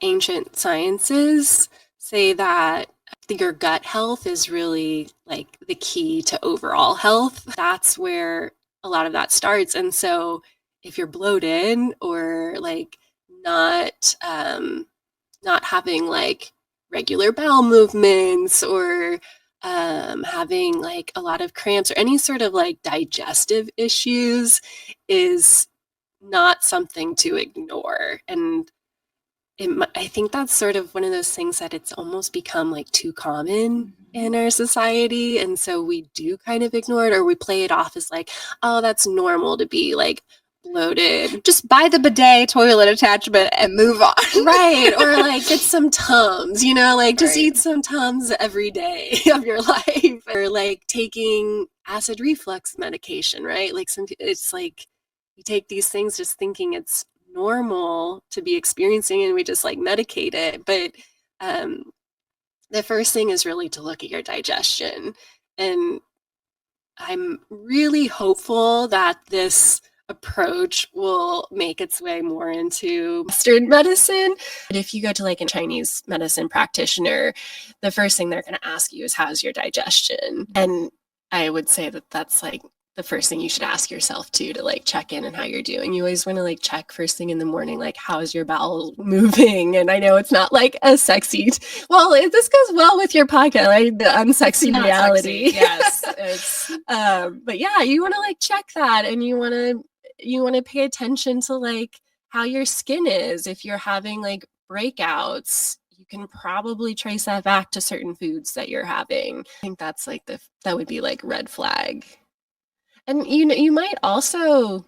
ancient sciences say that your gut health is really like the key to overall health. That's where a lot of that starts. And so if you're bloated or like not not having like regular bowel movements or having like a lot of cramps or any sort of like digestive issues is not something to ignore. And I think that's sort of one of those things that it's almost become like too common in our society. And so we do kind of ignore it, or we play it off as like, oh, that's normal to be like bloated. Just buy the bidet toilet attachment and move on. Right. Or like get some Tums, you know, like just eat some Tums every day of your life. Or like taking acid reflux medication, right? Like it's like you take these things just thinking it's normal to be experiencing and we just like medicate it. But the first thing is really to look at your digestion. And I'm really hopeful that this approach will make its way more into Western medicine. But if you go to like a Chinese medicine practitioner, the first thing they're going to ask you is, how's your digestion? And I would say that that's like the first thing you should ask yourself too, to like check in on how you're doing. You always want to like check first thing in the morning, like how's your bowel moving? And I know it's not like a sexy, well, this goes well with your podcast, like the unsexy reality. Yes. It's but yeah, you want to like check that, and you want to pay attention to like how your skin is. If you're having like breakouts, you can probably trace that back to certain foods that you're having. I think that's like that would be like red flag. And you might also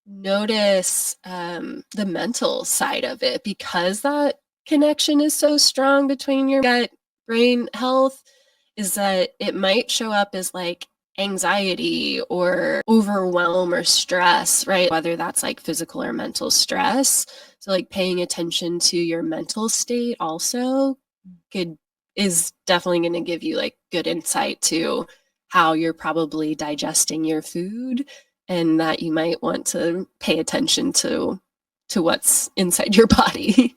notice the mental side of it, because that connection is so strong between your gut brain health, is that it might show up as like anxiety or overwhelm or stress, right? Whether that's like physical or mental stress. So like paying attention to your mental state also is definitely going to give you like good insight to how you're probably digesting your food, and that you might want to pay attention to what's inside your body.